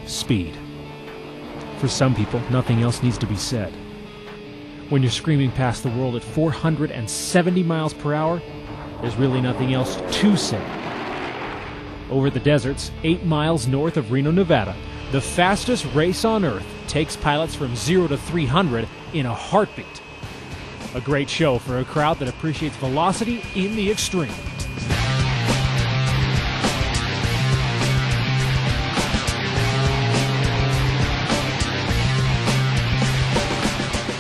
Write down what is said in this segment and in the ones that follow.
speed. For some people, nothing else needs to be said. When you're screaming past the world at 470 miles per hour, there's really nothing else to say. Over the deserts, 8 miles north of Reno, Nevada, the fastest race on Earth takes pilots from 0 to 300 in a heartbeat. A great show for a crowd that appreciates velocity in the extreme.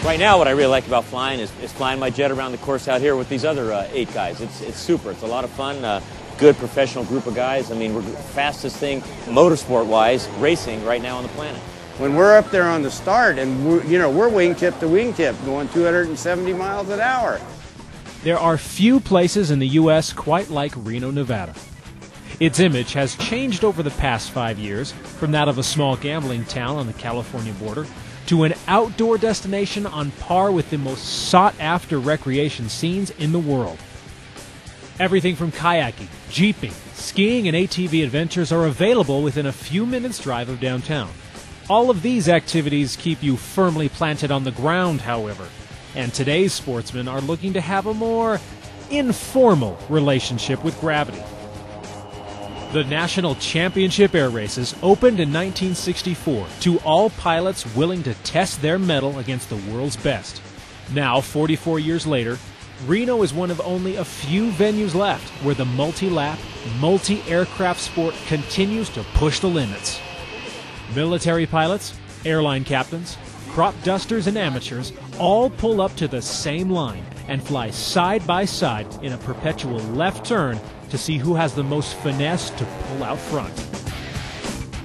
Right now, what I really like about flying is flying my jet around the course out here with these other 8 guys. It's super. It's a lot of fun. Good professional group of guys. I mean, we're the fastest thing, motorsport-wise, racing right now on the planet. When we're up there on the start, and we're wingtip to wingtip, going 270 miles an hour. There are few places in the U.S. quite like Reno, Nevada. Its image has changed over the past 5 years, from that of a small gambling town on the California border to an outdoor destination on par with the most sought-after recreation scenes in the world. Everything from kayaking, jeeping, skiing, and ATV adventures are available within a few minutes' drive of downtown. All of these activities keep you firmly planted on the ground, however, and today's sportsmen are looking to have a more informal relationship with gravity. The National Championship Air Races opened in 1964 to all pilots willing to test their mettle against the world's best. Now, 44 years later, Reno is one of only a few venues left where the multi-lap, multi-aircraft sport continues to push the limits. Military pilots, airline captains, crop dusters, and amateurs all pull up to the same line and fly side by side in a perpetual left turn to see who has the most finesse to pull out front.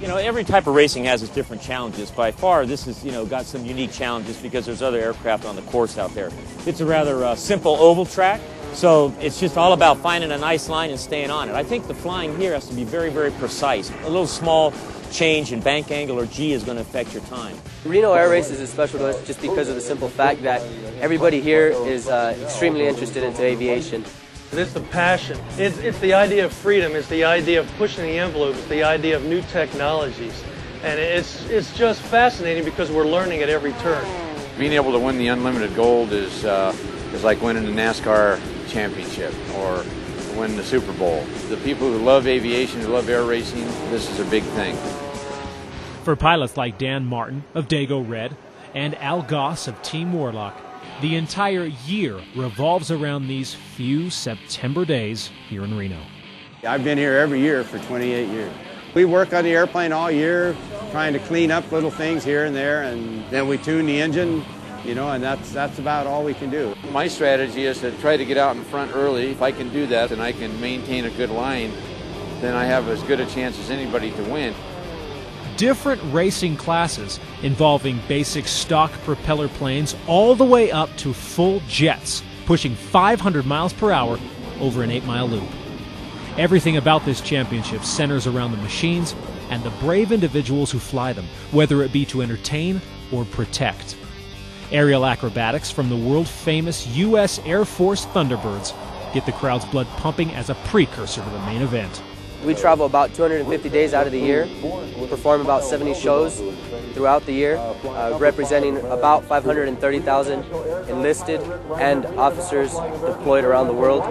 You know, every type of racing has its different challenges. By far, this has, got some unique challenges because there's other aircraft on the course out there. It's a rather simple oval track, so it's just all about finding a nice line and staying on it. I think the flying here has to be very, very precise. A little small change in bank angle or G is going to affect your time. Reno Air Races is special to us just because of the simple fact that everybody here is extremely interested into aviation. It's the passion. It's the idea of freedom. It's the idea of pushing the envelope. It's the idea of new technologies. And it's just fascinating because we're learning at every turn. Being able to win the unlimited gold is like winning the NASCAR championship or win the Super Bowl. The people who love aviation, who love air racing, this is a big thing. For pilots like Dan Martin of Dago Red and Al Goss of Team Warlock, the entire year revolves around these few September days here in Reno. I've been here every year for 28 years. We work on the airplane all year, trying to clean up little things here and there, and then we tune the engine, and that's about all we can do. My strategy is to try to get out in front early. If I can do that and I can maintain a good line, then I have as good a chance as anybody to win. Different racing classes involving basic stock propeller planes all the way up to full jets, pushing 500 miles per hour over an 8-mile loop. Everything about this championship centers around the machines and the brave individuals who fly them, whether it be to entertain or protect. Aerial acrobatics from the world-famous U.S. Air Force Thunderbirds get the crowd's blood pumping as a precursor to the main event. We travel about 250 days out of the year. We perform about 70 shows throughout the year, representing about 530,000 enlisted and officers deployed around the world.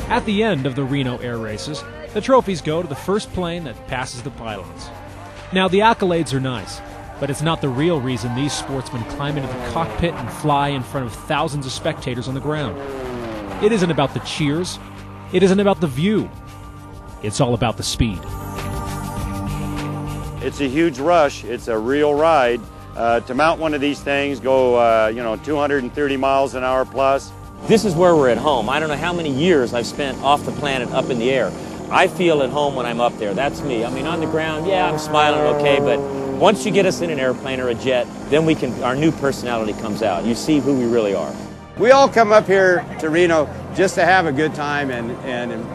At the end of the Reno Air Races, the trophies go to the first plane that passes the pylons. Now, the accolades are nice, but it's not the real reason these sportsmen climb into the cockpit and fly in front of thousands of spectators on the ground. It isn't about the cheers. It isn't about the view. It's all about the speed. It's a huge rush. It's a real ride. To mount one of these things, go 230 miles an hour plus. This is where we're at home. I don't know how many years I've spent off the planet up in the air. I feel at home when I'm up there. That's me. I mean, on the ground, yeah, I'm smiling, okay, but once you get us in an airplane or a jet, then our new personality comes out. You see who we really are. We all come up here to Reno just to have a good time and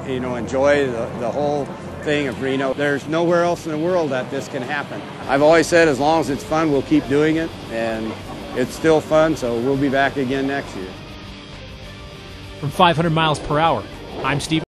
enjoy the whole thing of Reno. There's nowhere else in the world that this can happen. I've always said as long as it's fun, we'll keep doing it, and it's still fun, so we'll be back again next year. From 500 miles per hour, I'm Steve.